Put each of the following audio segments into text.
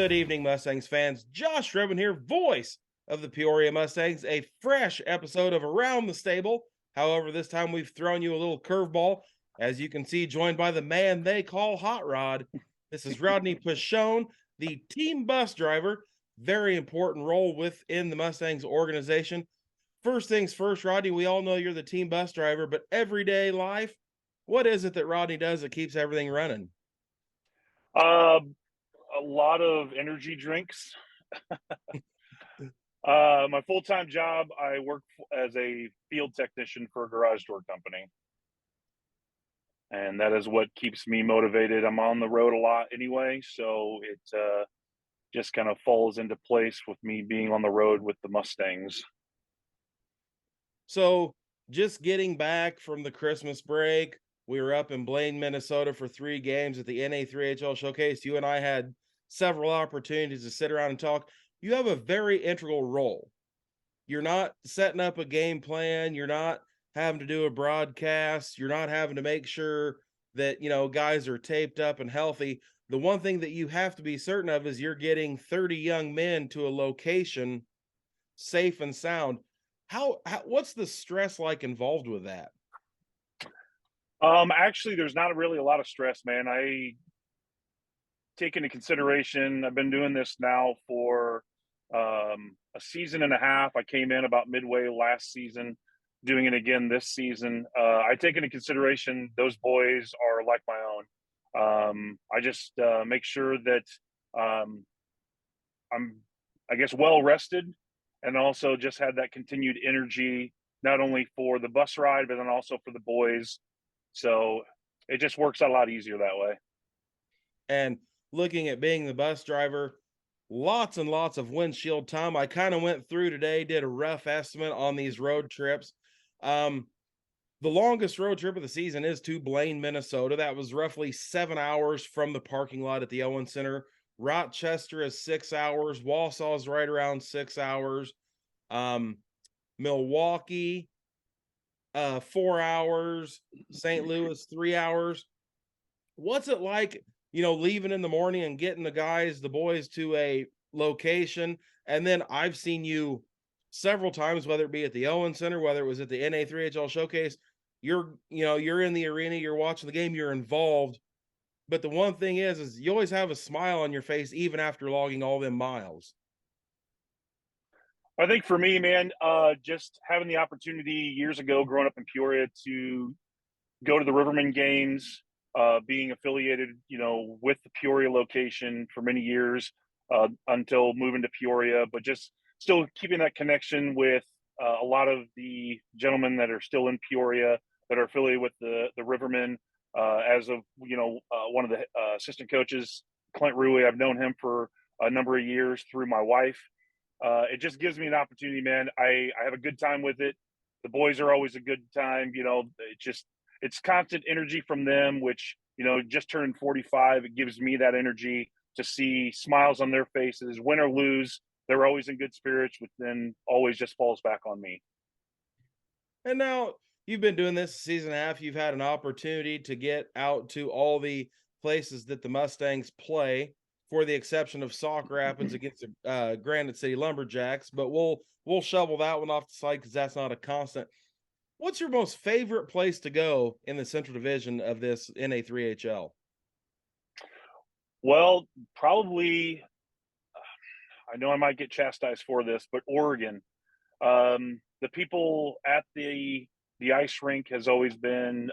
Good evening, Mustangs fans. Josh Rebin here, voice of the Peoria Mustangs. A fresh episode of Around the Stable. However, this time we've thrown you a little curveball. As you can see, joined by the man they call Hot Rod. This is Rodney Picton, the team bus driver. Very important role within the Mustangs organization. First things first, Rodney, we all know you're the team bus driver, but everyday life, what is it that Rodney does that keeps everything running? Uh, a lot of energy drinks. My full-time job, I work as a field technician for a garage door company. And that is what keeps me motivated. I'm on the road a lot anyway, so it just kind of falls into place with me being on the road with the Mustangs. So, just getting back from the Christmas break, we were up in Blaine, Minnesota for 3 games at the NA3HL Showcase. You and I had several opportunities to sit around and talk. You have a very integral role. You're not setting up a game plan, you're not having to do a broadcast, you're not having to make sure that, guys are taped up and healthy. The one thing that you have to be certain of is you're getting 30 young men to a location safe and sound. How what's the stress like involved with that? Actually, there's not really a lot of stress, man. I take into consideration, I've been doing this now for a season and a half. I came in about midway last season, doing it again this season. I take into consideration those boys are like my own. I just make sure that I'm, I guess, well rested, and also just had that continued energy, not only for the bus ride, but then also for the boys. So it just works out a lot easier that way. And looking at being the bus driver, lots and lots of windshield time. I kind of went through today, did a rough estimate on these road trips. Um, the longest road trip of the season is to Blaine, Minnesota. That was roughly 7 hours from the parking lot at the Owen Center. Rochester is 6 hours. Wausau is right around 6 hours. Um, Milwaukee, 4 hours. St. Louis, 3 hours. What's it like, leaving in the morning and getting the boys to a location? And then I've seen you several times, whether it be at the Owen Center, whether it was at the NA3HL Showcase. You're in the arena, you're watching the game, you're involved. But the one thing is you always have a smile on your face, even after logging all them miles. I think for me, man, just having the opportunity years ago, growing up in Peoria, to go to the Riverman games, being affiliated, with the Peoria location for many years until moving to Peoria, but just still keeping that connection with a lot of the gentlemen that are still in Peoria that are affiliated with the Rivermen. As of one of the assistant coaches, Clint Rui, I've known him for a number of years through my wife. It just gives me an opportunity, man. I have a good time with it. The boys are always a good time. It's constant energy from them, which, just turned 45. It gives me that energy to see smiles on their faces, win or lose. They're always in good spirits, which then always just falls back on me. And now you've been doing this a season and a half. You've had an opportunity to get out to all the places that the Mustangs play, for the exception of Sauk Rapids against the Granite City Lumberjacks. But we'll shovel that one off the side because that's not a constant. What's your most favorite place to go in the Central Division of this NA3HL? Well, probably, I know I might get chastised for this, but Oregon. The people at the ice rink has always been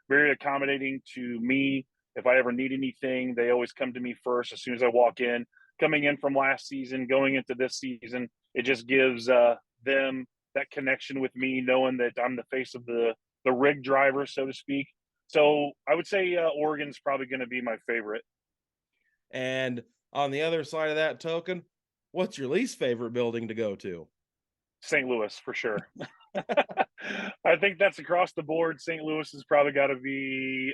very accommodating to me. If I ever need anything, they always come to me first as soon as I walk in. Coming in from last season, going into this season, it just gives them that connection with me, knowing that I'm the face of the rig driver, so to speak. So I would say Oregon's probably going to be my favorite. And on the other side of that token, what's your least favorite building to go to? St. Louis for sure. I think that's across the board. St. Louis has probably got to be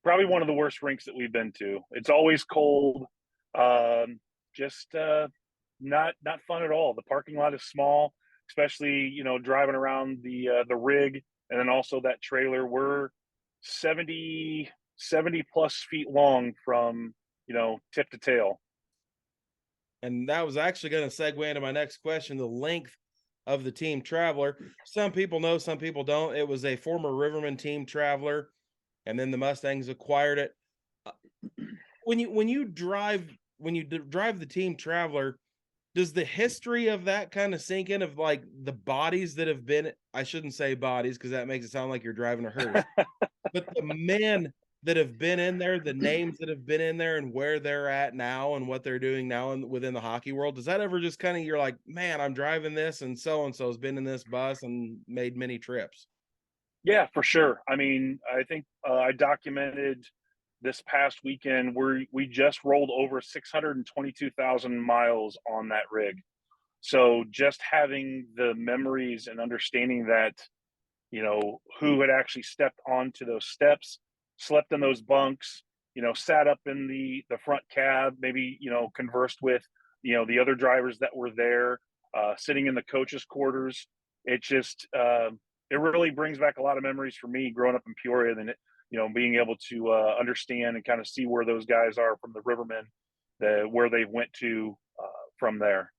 probably one of the worst rinks that we've been to. It's always cold, just not fun at all. The parking lot is small, especially driving around the rig, and then also that trailer. We're 70 plus feet long from tip to tail. And that was actually going to segue into my next question, the length of the team traveler. Some people know, some people don't. It was a former Riverman team traveler, and then the Mustangs acquired it. Uh, when you drive the team traveler, does the history of that kind of sink in, of like the bodies that have been, I shouldn't say bodies because that makes it sound like you're driving a hearse, but the men that have been in there, the names that have been in there and where they're at now and what they're doing now within the hockey world, does that ever just kind of, you're like, man, I'm driving this and so has been in this bus and made many trips? Yeah, for sure. I mean, I think I documented this past weekend where we just rolled over 622,000 miles on that rig. So just having the memories and understanding that, who had actually stepped onto those steps, slept in those bunks, sat up in the front cab, maybe, conversed with, the other drivers that were there, sitting in the coaches' quarters. It just, it really brings back a lot of memories for me growing up in Peoria, and being able to understand and kind of see where those guys are from the Rivermen, where they went to from there.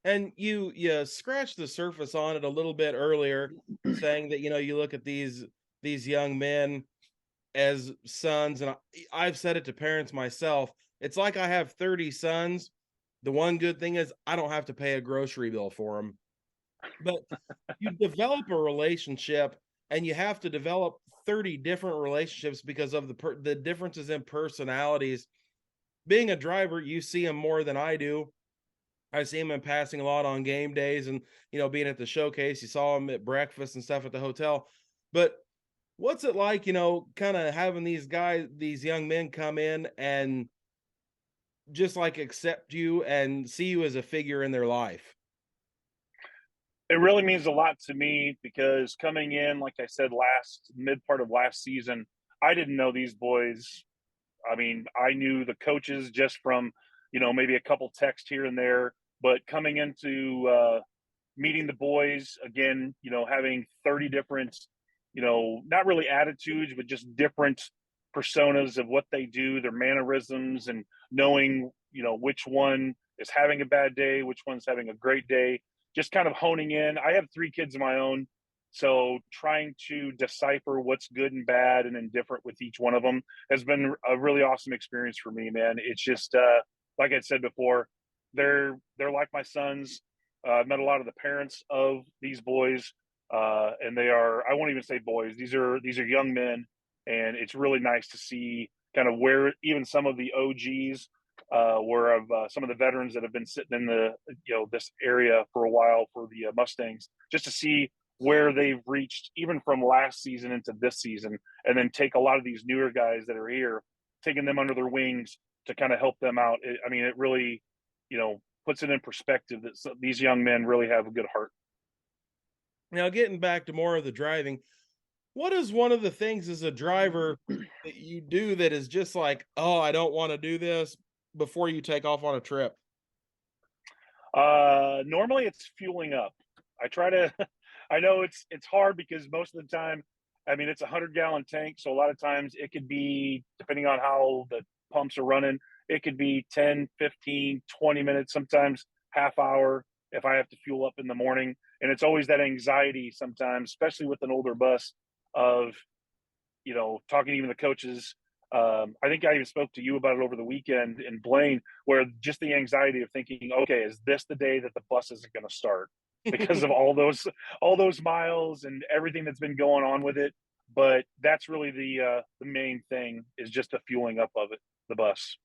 And you scratched the surface on it a little bit earlier, saying that you look at these young men as sons, and I've said it to parents myself. It's like I have 30 sons. The one good thing is I don't have to pay a grocery bill for them. But you develop a relationship, and you have to develop 30 different relationships because of the differences in personalities. Being a driver, you see them more than I do. I see him in passing a lot on game days, and being at the showcase, you saw him at breakfast and stuff at the hotel. But what's it like, kind of having these young men come in and just like accept you and see you as a figure in their life? It really means a lot to me because coming in, like I said, mid part of last season, I didn't know these boys. I mean, I knew the coaches just from, maybe a couple texts here and there, but coming into meeting the boys again, having 30 different, not really attitudes, but just different personas of what they do, their mannerisms, and knowing, which one is having a bad day, which one's having a great day, just kind of honing in. I have 3 kids of my own. So trying to decipher what's good and bad and indifferent with each one of them has been a really awesome experience for me, man. It's just, like I said before, they're like my sons. I've met a lot of the parents of these boys, and they are, I won't even say boys. These are young men, and it's really nice to see kind of where even some of the OGs, where of some of the veterans that have been sitting in the this area for a while for the Mustangs, just to see where they've reached even from last season into this season, and then take a lot of these newer guys that are here, taking them under their wings to kind of help them out. I mean, it really, puts it in perspective that these young men really have a good heart. Now, getting back to more of the driving, what is one of the things as a driver that you do that is just like, oh, I don't want to do this before you take off on a trip? Normally it's fueling up. I try to, I know it's hard because most of the time, I mean, it's a 100-gallon tank. So a lot of times it could be, depending on how the pumps are running, it could be 10, 15, 20 minutes, sometimes half hour if I have to fuel up in the morning. And it's always that anxiety sometimes, especially with an older bus, of, talking to even the coaches. I think I even spoke to you about it over the weekend in Blaine, where just the anxiety of thinking, okay, is this the day that the bus isn't going to start because of all those miles and everything that's been going on with it? But that's really the main thing, is just the fueling up of it, the bus.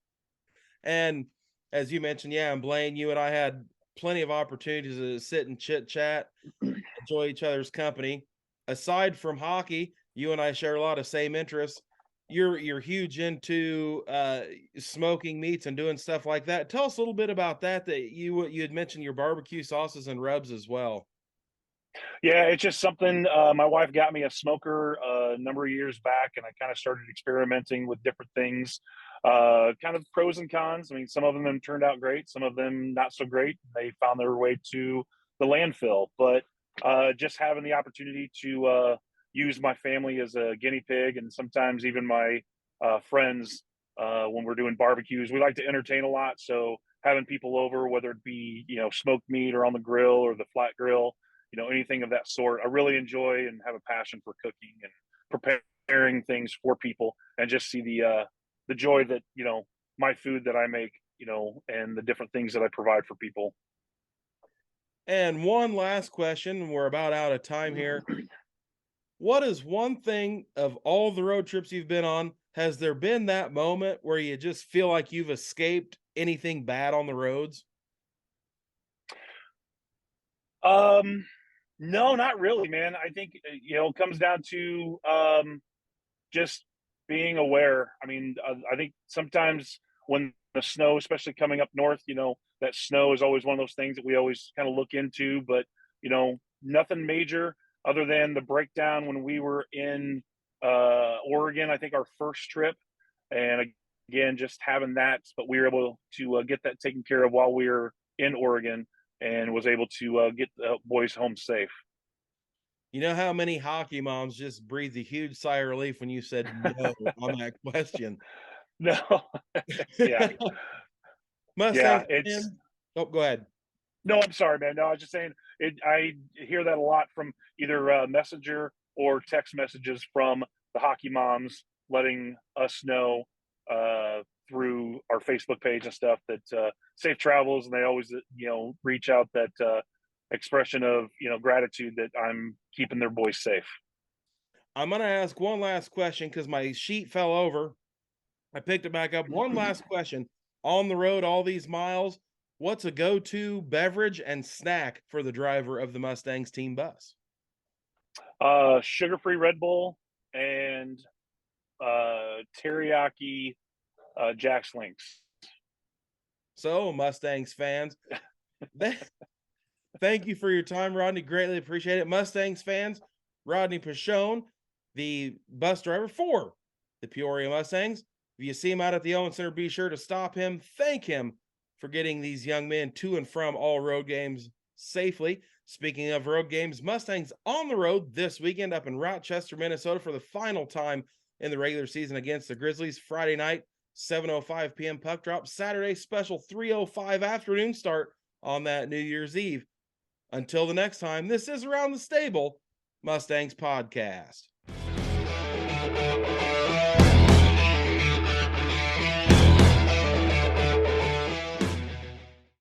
And as you mentioned, yeah, and Blaine, you and I had plenty of opportunities to sit and chit chat, enjoy each other's company. Aside from hockey, you and I share a lot of same interests. You're huge into smoking meats and doing stuff like that. Tell us a little bit about that. That you had mentioned your barbecue sauces and rubs as well. Yeah, it's just something. My wife got me a smoker a number of years back, and I kind of started experimenting with different things. Kind of pros and cons. I mean, some of them have turned out great, some of them not so great. They found their way to the landfill, but just having the opportunity to use my family as a guinea pig, and sometimes even my friends when we're doing barbecues. We like to entertain a lot, so having people over, whether it be smoked meat or on the grill or the flat grill, anything of that sort, I really enjoy and have a passion for cooking and preparing things for people, and just see the joy that my food that I make, and the different things that I provide for people. And one last question, we're about out of time here. What is one thing of all the road trips you've been on, has there been that moment where you just feel like you've escaped anything bad on the roads? No, not really, man. I think it comes down to just being aware. I mean, I think sometimes when the snow, especially coming up north, that snow is always one of those things that we always kind of look into, but nothing major other than the breakdown when we were in Oregon. I think our first trip, and again, just having that, but we were able to get that taken care of while we were in Oregon, and was able to get the boys home safe. You know how many hockey moms just breathed a huge sigh of relief when you said no on that question? No, yeah, yeah. Mustangs It's fan? Oh, go ahead. No, I'm sorry, man. No, I was just saying it. I hear that a lot from either messenger or text messages from the hockey moms, letting us know through our Facebook page and stuff that safe travels, and they always reach out that expression of gratitude that I'm keeping their boys safe. I'm gonna ask one last question because my sheet fell over. I picked it back up. One last question. On the road, all these miles, what's a go-to beverage and snack for the driver of the Mustangs team bus? Sugar-free Red Bull and teriyaki Jack's Links. So, Mustangs fans, thank you for your time, Rodney. Greatly appreciate it. Mustangs fans, Rodney Picton, the bus driver for the Peoria Mustangs. If you see him out at the Owen Center, be sure to stop him. Thank him for getting these young men to and from all road games safely. Speaking of road games, Mustangs on the road this weekend up in Rochester, Minnesota for the final time in the regular season against the Grizzlies. Friday night, 7:05 p.m. puck drop. Saturday, special 3:05 afternoon start on that New Year's Eve. Until the next time, this is Around the Stable Mustangs podcast.